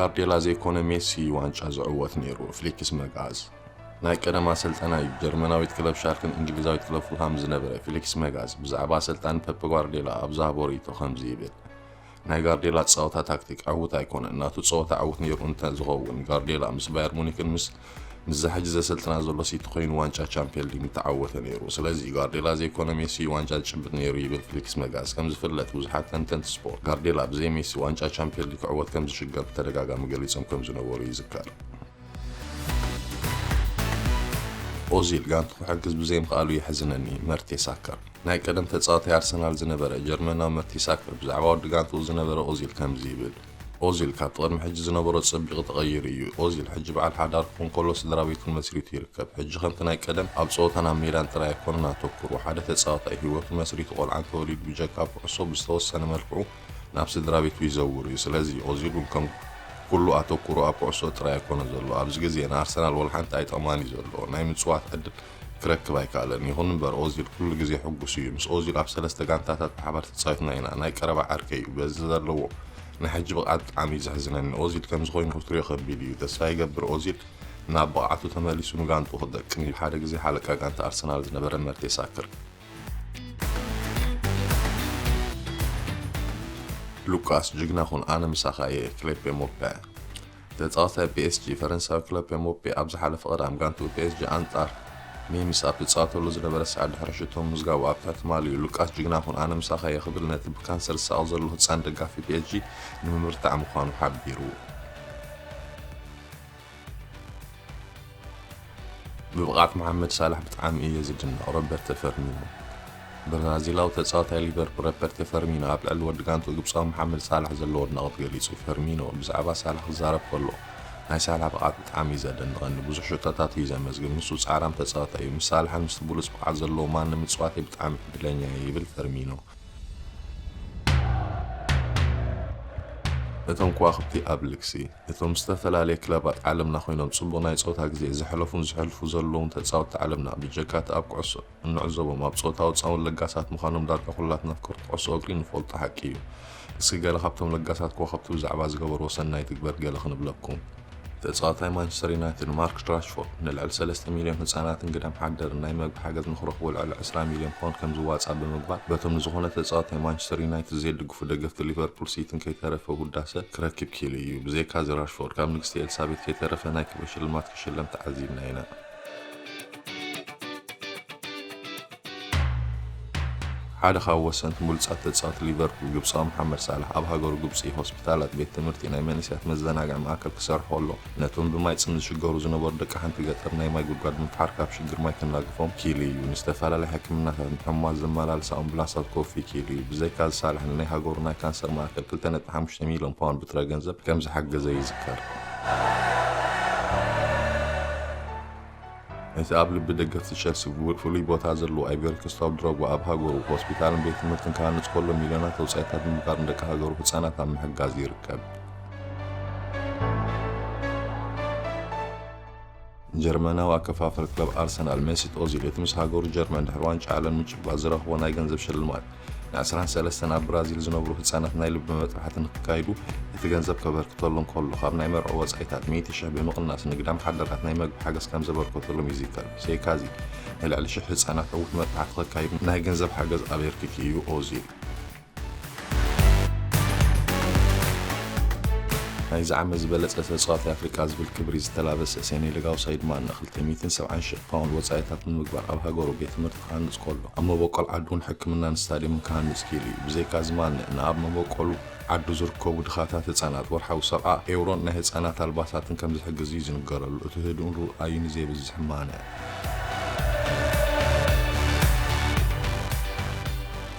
ጋርዲዮላ ዘይኮነ ሜሲ ዋንጫ ዝዕወት ነይሩ ፍሊክስ መጋዝ ናይ ቀደም አሰልጣናይ ጀርመናዊት ክለብ ሻልከን እንግሊዛዊት ክለብ ፉልሃም ዝነበረ ፍሊክስ መጋዝ ብዛዕባ አሰልጣን ፔፕ ጋርዲዮላ ኣብዛሃቦ ሪቶ ከምዚ ይብል ናይ ጋርዲዮላ ጸወታ ታክቲክ ዓውት ኣይኮነ እናቱ ጸወታ ዓውት ነይሩ እንተ ዝኸውን ጋርዲዮላ ምስ ባየር ሙኒክን ምስ ዝሕጅ ዘሰልጥና ዘሎ ሲቲ ኮይኑ ዋንጫ ቻምፒየን ሊግ ተዓወተ ነይሩ ስለዚ ጋርዲዮላ ዘይኮነ ሜሲ ዋንጫ ዝጭብጥ ነይሩ ይብል ፍሊክስ መጋዝ ከም ዝፍለጥ ብዙሓት ተንተንቲ ስፖርት ጋርዲዮላ ብዘይ ሜሲ ዋንጫ ቻምፒየን ሊግ ክዕወት ከም ዝሽገር ብተደጋጋሚ ገሊፆም ከም ዝነበሩ ይዝከር ኦዚል ጋንቱ ክሕግዝ ብዘይ ምኽኣሉ ይሕዝነኒ መርቴሳከር ናይ ቀደም ተጻዋታይ አርሰናል ዝነበረ ጀርመናዊ መርቴሳከር ብዛዕባ ወዲ ጋንቱ ዝነበረ ኦዚል ከምዚ ይብል ኦዚል ካብ ቅድሚ ሕጂ ዝነበሮ ጽቢቕ ተቐይሩ እዩ ኦዚል ሕጂ በዓል ሓዳር ክኾን ከሎ ስድራቤቱን መስሪቱ ይርከብ ሕጂ ከምቲ ናይ ቀደም ኣብ ጸወታን ኣብ ሜዳን ጥራይ ኣይኮነን ኣተኩሩ ሓደ ተጻዋታይ ህይወቱ መስሪቱ ቆልዓን ተወሊዱ ብጀካ ኩዕሶ ብዝተወሰነ መልክዑ ናብ ስድራቤቱ ይዘውር እዩ ስለዚ ኦዚል ከም ኩሉ ኣተኩሩ ኣብ ኩዕሶ ጥራይ ኣይኮነን ዘሎ ኣብዚ ግዜ ንኣርሰናል ወላ ሓንቲ ኣይጠቕማን እዩ ዘሎ ናይ ምጽዋት ዕድል ክረክብ ኣይከኣለን ይኹን እምበር ኦዚል ኩሉ ግዜ ሕጉስ እዩ ምስ ኦዚል ኣብ ሰለስተ ጋንታታት ብሓባር ተጻዊትና ኢና ናይ ቀረባ ዓርከ እዩ በዚ ዘለዎ ናይ ሕጂ ብቕዓት ብጣዕሚ ዘሕዝነኒ ኦዚል ከም ዝኾይኑ ክትሪኦ ከቢድ እዩ ተስፋ ይገብር ኦዚል ናብ ብቕዓቱ ተመሊሱ ንጋንቱ ክደቅም እዩ ሓደ ግዜ ሓለቃ ጋንታ ኣርሰናል ዝነበረ መርቴሳከር ሉካስ ጅግናኹን ኣነ ምሳኻየ ክለብ ኤምባፔ ተጻዋታይ ፒኤስጂ ፈረንሳዊ ክለብ ኤምባፔ ኣብ ዝሓለፈ ቀዳም ጋንቱ ፒኤስጂ ኣንጻር ሜሚስ ኣብ ተጻወተሉ ዝነበረ ሰዓት ድሕሪ ሽቶም ምዝጋቡ ኣብ ታሕቲ ሉካስ ጅግናኹን ኣነ ምሳኻየ ክብል ነቲ ብካንሰር ዝሳቀ ዘሎ ህፃን ደጋፊ ፒኤስጂ ንምምርታዕ ምዃኑ ሓቢሩ ብብቕዓት መሐመድ ሳላሕ ብጣዕሚ እየ ዝድነቕ ሮበርቶ ፈርሚኖ ብራዚላዊ ተጻዋታይ ሊቨርፑል ሮበርቶ ፈርሚኖ ኣብ ልዕሊ ወዲ ጋንቱ ግብፃዊ መሐመድ ሳላሕ ዘለዎ ኣድናቆት ገሊጹ ፈርሚኖ ብዛዕባ ሳላሕ ክዛረብ ከሎ ናይ ሳላሕ ብቕዓት ብጣዕሚ እዩ ዘደንቐኒ ብዙሕ ሽቶታት እዩ ዘመዝግብ ንሱ ጻዕራም ተጻዋታይ እዩ ምስ ሳላሕን ምስ ብሉፅ ብቕዓት ዘለዎ ማንም ምፅዋት ብጣዕሚ ዕድለኛ ይብል ፈርሚኖ እቶም ከዋኽብቲ ኣብ ልክሲ እቶም ዝተፈላለየ ክለባት ዓለምና ኮይኖም ጽቡቕ ናይ ጸወታ ግዜ ዝሕልፉ ዘለውን ተጻወትቲ ዓለምና ብጀካት ኣብ ኩዕሶ እንዕዘቦም ኣብ ጸወታዊ ጻውን ለጋሳት ምዃኖም ዳርጋ ኩላትና ፍቅርቲ ኩዕሶ እግሪ ንፈልጦ ሓቂ እዩ እስኪ ገለ ካብቶም ለጋሳት ከዋኽብቲ ብዛዕባ ዝገበርዎ ሰናይ ትግበር ገለ ክንብለኩም ተጻዋታይ ማንቸስተር ዩናይትድ ማርክ ራሽፎርድ ንልዕሊ 3 ሚልዮን ህጻናትን ግዳም ሓደርን ናይ መግቢ ሓገዝ ንኽረኽቡ ልዕሊ 20 ሚልዮን ፓውንድ ከም ዝዋፃ ብምግባር በቶም ንዝኾነ ተጻዋታይ ማንቸስተር ዩናይትድ ዘየድግፉ ደገፍቲ ሊቨርፑል ሲቲን ከይተረፈ ውዳሰ ክረክብ ኪኢሉ እዩ ብዘይካ ራሽፎርድ ካብ ንግስቲ ኤልሳቤት ከይተረፈ ናይ ክብሪ ሽልማት ክሽለም ተዓዚብና ኢና ሓደ ካብ ወሰንቲ ሙሉፃት ተጻወቲ ሊቨርፑል ግብፃዊ መሐመድ ሳላሕ ኣብ ሃገሩ ግብፂ ሆስፒታላት ቤት ትምህርቲ ናይ መንእሰያት መዘናግዒ ማእከል ክሰርሕ ከሎ ነቶም ብማይ ፅም ዝሽገሩ ዝነበሩ ደቂ ሓንቲ ገጠር ናይ ማይ ጉድጓድ ምምሓር ካብ ሽግር ማይ ከናግፎም ኪኢሉ እዩ ንዝተፈላለየ ሕክምናታት ንሕሙማት ዘመላልሳ ኣምቡላንሳት ከውፊ ኪኢሉ እዩ ብዘይካ ሳላሕ ናይ ሃገሩ ናይ ካንሰር ማእከል 2.5 ሚልዮን ፓውንድ ብጥረ ገንዘብ ከም ዝሓገዘ ይዝከር እቲ ኣብ ልቢ ደገፍቲ ቸልሲ ፍሉይ ቦታ ዘለዎ ኣይቨሪ ኮስት ድሮግባ ኣብ ሃገሩ ሆስፒታልን ቤት ትምህርትን ካሃንፅ ከሎ ሚልዮናት ወጻኢታት ብምግባር ንደቂ ሃገሩ ህፃናት ኣብ ምሕጋዝ ይርከብ ጀርመናዊ ኣከፋፈል ክለብ ኣርሰናል ሜሲት ኦዚል እቲ ምስ ሃገሩ ጀርመን ድሕሪ ዋንጫ ዓለም ምጭባጥ ዝረኽቦ ናይ ገንዘብ ሽልማት ን13 ኣብ ብራዚል ዝነብሩ ህፃናት ናይ ልቢ መጥባሕቲ ንክካይዱ እቲ ገንዘብ ከበርክተሎም ከሎ ካብ ናይ መርዑ ወጻኢታት 100,000 ብምቕናስ ንግዳም ሓደራት ናይ መግቢ ሓገዝ ከም ዘበርክተሎም ይዝከር ብዘይካዚ ንልዕሊ 1,000 ህፃናት ዕውት መጥባሕቲ ክካይዱ ናይ ገንዘብ ሓገዝ ኣበርኪቱ እዩ ኦዚል ናይዚ ዓመት ዝበለፀ ተጻዋታይ ኣፍሪቃ ዝብል ክብሪ ዝተላበሰ ሴኔጋላዊ ሳይድ ማነ 270,000 ፓውንድ ወጻኢታት ንምግባር ኣብ ሃገሩ ቤት ትምህርቲ ክሃንፅ ከሎ ኣብ መበቆል ዓዱን ሕክምናን ስታድየም ክሃንፅ ኪኢሉ እዩ ብዘይካዚ ማነ ንኣብ መበቆሉ ዓዱ ዝርከቡ ድኻታት ህፃናት ወርሓዊ 70 ኤውሮን ናይ ህፃናት ኣልባሳትን ከም ዝሕግዝ እዩ ዝንገረሉ እቲ ህዱእን ርኣዩን ዘይብዝሕ ማነ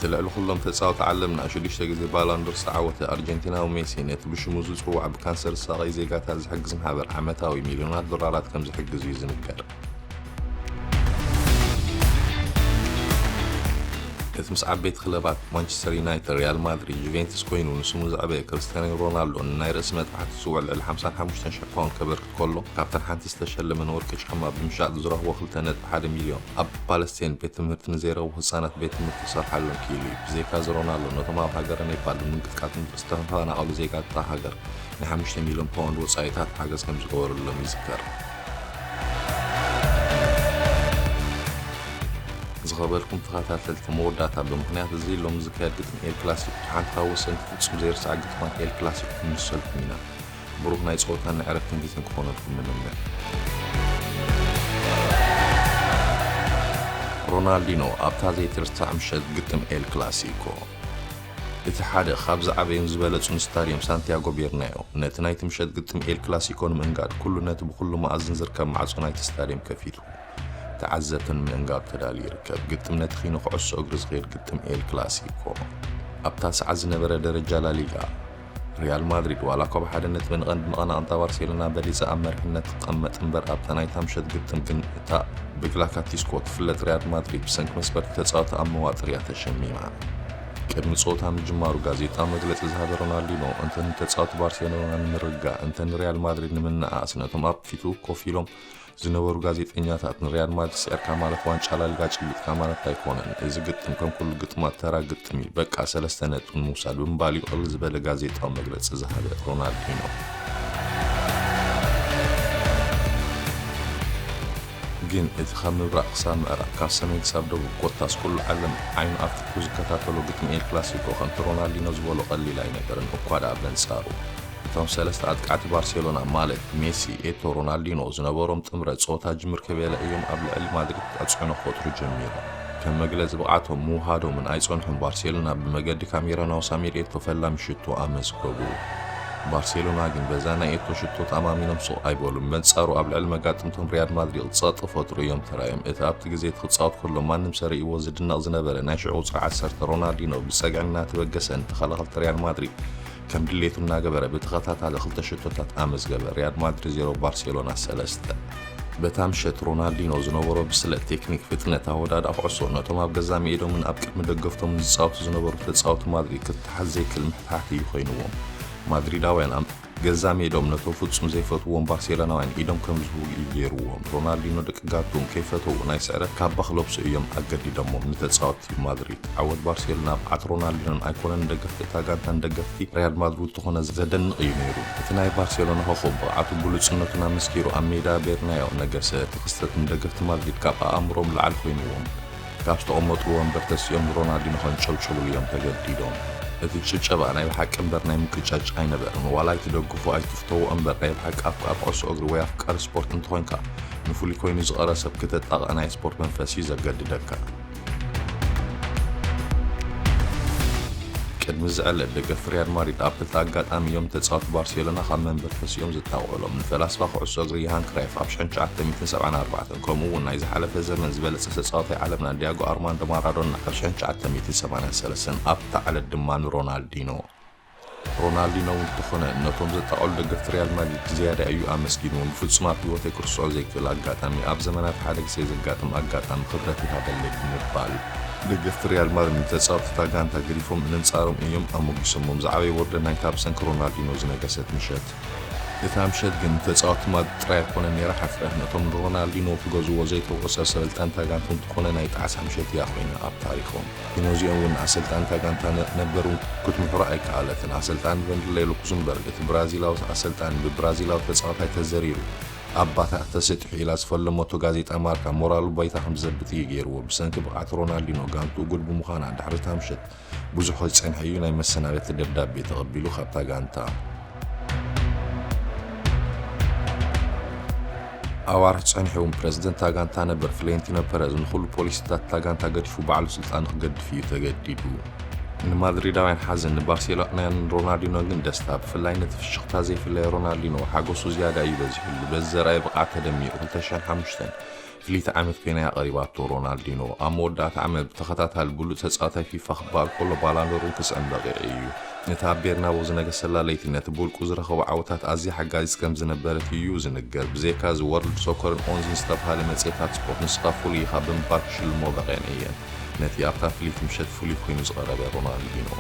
تلعلو كلهم تساوت علمنا شديش تجزي بالاندور سعوته أرجنتينا وميسي نت بشموز وصوع بكانسر الصاغي زي قات هذا حق زم حبر عمتاوي مليونات دولارات كم زي حق زيزن الكار مسعب بيت خلبات مانشستر يونايتد ريال مدريد جوفنتوس كوينو نسمو زعبه كريستيانو رونالدو ناي رأس مدفعة السوع ل 55 شهر باوند كبرت كله كابتن حانتي استشل من وركش حما بمشاء زره وخلتنا 1 مليون اب بالستين بيت مرت نزيره وحصانات بيت مرت صار حلون كيلي زيكا رونالدو نتما هاجر نيبال من قطعه استنفانا او زيكا تاع هاجر 5 مليون باوند وصايتات حاجه كم زغور لهم يذكر زغبركم تخاتلت موداتا بمخنيات زي لهم زكاد قتم الكلاسيك حانت خاوس انت فتصم زير ساعة قتمان الكلاسيك من السلف مينا بروحنا يصوتنا نعرف تنجيز نكون لكم من المال رونالدينو ابتا زي ترسع مشد قتم الكلاسيكو اتحاد خابز عبين زبالة ستاديوم سانتياغو بيرنايو نتنايت مشد قتم الكلاسيكو منقاد كل نت بكل ما أزنزر كم مع صنايت ستاديوم كفيتو تعزة من انقاب تدالي ركب قدم نتخينو قعسو اقرز غير قدم الكلاسيكو ابتاس عزنا برد رجال ليغا ريال مدريد ولا كوب حدا نت من غند مغانا انتا بارسيلونا بليزا امر حنا تقمت انبر ابتا نايتا مشد قدم قنتا بقلاكاتي سكوت فلت ريال مدريد بسنك مسبر تتصاوت اموات رياتا شميما قدم صوتها من جمارو غازيتا مغلط زهاد رونالدينو انتن تتصاوت بارسيلونا نمرقا انتن ريال مدريد نمنا اسنتم اب فيتو كوفيلوم زنورو ጋዜጠኛታት ንሪያል ማድሪድ ሲርካ ማለት ዋንጫ ላልጋ ጭልጥ ካማለት አይኮነን እዚ ግጥም ከም ኩሉ ግጥማት ተራ ግጥሚ በቃ ሰለስተ ነጥብ ሙሳድ M-Bahli ቀል ዝበለ ጋዜጣው መግለጽ ዝሃበ ሮናልዲኖ ግን እቲ ከምብራቕ ክሳብ ምዕራብ ካብ ሰሜን ክሳብ ደቡብ ኮታስ ኩሉ ዓለም ዓይኑ ኣፍቲኩ ዝከታተሎ ግጥሚ ኤል ክላሲኮ ከምቲ ሮናልዲኖ ዝበሎ ቀሊል ኣይነበረን እኳ ደኣ በንጻሩ እቶም ሰለስተ ኣጥቃዕቲ ባርሴሎና ማለት ሜሲ ኤቶ ሮናልዲኖ ዝነበሮም ጥምረት ጾታ ጅምር ከበለ እዮም ኣብ ልዕሊ ማድሪድ ኣጽዕኖ ኸጥሩ ጀሚሮም ከም መግለጺ ብቕዓቶም ምውሃዶምን ኣይጸንሑን ባርሴሎና ብመገዲ ካሜራናው ሳሚር ኤቶ ፈላሚ ሽቶ ኣመስገቡ ባርሴሎና ግን በዛ ናይ ኤቶ ሽቶ ተኣማሚኖም ሱቕ ኣይበሉን በንጻሩ ኣብ ልዕሊ መጋጥምቶም ሪያል ማድሪድ ጸጥ ፈጥሩ እዮም ተራዮም እቲ ኣብቲ ግዜ ትኽጻወት ከሎ ማንም ሰሪእዎ ዝድነቕ ዝነበረ ናይ ሽዑ ቁጽሪ 10 ሮናልዲኖ ብጸጋዕና ተበገሰን ተኸላኸልቲ ሪያል ማድሪድ كم دليتنا جبرة بتخطط على خلطة شتوتات أمس جبر ريال مدريد زيرو بارسيلونا سلسلة بتمشت رونالدينو زنورو بسلة تكنيك فتنة هوداد أفعصونا توما بجزامي إيدو من أبكر من دقفتهم من الصوت زنورو تتصوت مدريد كتحزي كلمة تحتي يخينوهم مدريد وين أم جزامي إيدو من توفوت سمزيفت وهم بارسيلونا وين إيدهم كم زوج يجيروهم رونالدينو دك قاتهم كيفته ونايس عرف كابخ لبس يوم أجد دمهم نتصوت في مدريد عود بارسيلونا بعت رونالدينو أيكون دقفت تاجان دقفتي ريال مدريد تكون زدن يميرو تناي بارسيلونا هو خب عطوا بولس إنه مسكيرو أميدا بيرنايو نجسات قصة من دقفت مدريد كابا أمرهم لعلخينهم كابست أمطلوهم برتسيوم رونالدينو خنشل شغل اليوم تجديدهم እቲ ጭብጨባ ናይ ሓቂ እምበር ናይ ምክጫጭ ኣይነበረን ዋላ ይትደግፉ ኣይትፍተው እምበር ናይ ሓቂ ኣብ ቆሶ እግሪ ወይ ኣፍቃሪ ስፖርት እንትኾንካ ንፍሉይ ኮይኑ ዝቐረ ሰብ ክተጣቕ ናይ ስፖርት መንፈስ ዘገድደካ ቅድሚ ዝዕለል ደገፍ ሪያል ማድሪድ ኣብ ክልተ ኣጋጣሚ እዮም ተጻወት ባርሴሎና ካብ መንበር ፈሲኦም ዝታወሎም ንፈላስፋ ኩዕሶ እግሪ ዮሃን ክራይፍ ኣብ 1974 ከምኡውን ናይ ዝሓለፈ ዘመን ዝበለጸ ተጻዋታይ ዓለምና ዲያጎ ኣርማንዶ ማራዶና ኣብ 1983 ኣብ ታዕለት ድማ ሮናልዲኖ እንትኾነ ነቶም ዘጣቐሉ ደገፍቲ ሪያል ማድሪድ ዝያዳ እዩ ኣመስጊኖም ፍጹም ኣብ ህይወተይ ክርስዖ ዘይክእል ኣጋጣሚ ኣብ ዘመናት ሓደ ግዜ ዘጋጥም ኣጋጣሚ ክብረት ይሃበለይ ምባል دقفت ريال مدريد تتصاوت تاجانتا غريفهم ننصارهم ايوم اموغسمهم زعبي ورد نايتا بسنك رونالدينو زنقست مشت يتام شد ግን ተጻወት ማጥራይ ኮነ ነራ ሓፍረህነቶም ሮናልዲኖ ፍገዙ ወዘይቶ ወሰሰልጣን ታጋንቱን ተኮነ ናይ ጣዓሳ ምሸት ያኾይና ኣብ ታሪኾም ዲኖዚዮን ኣሰልጣን ታጋንታ ነበሩ ክትምሕሮ ኣይከኣለትን ኣሰልጣን ቨንድሌ ሉክሰምበርግ እቲ ብራዚላዊ ኣሰልጣን ብብራዚላዊ ተጻዋታይ ተዘሪሩ ኣባታ ተሰጥሑ ኢላ ዝፈለሞቶ ጋዜጣ ማርካ ሞራሉ ባይታ ከም ዘብጥ ይገይርዎ ብሰንኪ ብቕዓት ሮናልዲኖ ጋንቱ ጉድ ብምዃና ድሕሪ ታምሸት ብዙሕ ዝጸንሐዩ ናይ መሰናበቲ ደብዳቤ ተቐቢሉ ካብታ ጋንታ أوارح تصنحهم بريزيدنت تاغانتا نبر فلورنتينو بيريز نخل بوليسيتات تاغانتا قدفو بعلو سلطان قد فيه تجديدو المدريداوين حزن بارسيلونا رونالدينو دستا بفلاينة في الشقطة زي في رونالدينو حاجوسو زيادة يبزح بزراي بقعة تدمير وتشان حمشتن فليت عمل كينا قريبات رونالدينو أمودات عمل بتخطات هالبلو تسقطها في فخبار كل بالان كس أنبغي أيو نتعبيرنا وزنك سلاليتي نتبول كوزر خو عوتات أزي حجايز كم زنبرت يوز نجار بزيكاز وورلد سوكر أونزين ستاف هالمسيتات سبورت نسقفولي خابن بارش الموضوعين نتي أبتا فليت مشت فولي كوينو زغربة رونالدينو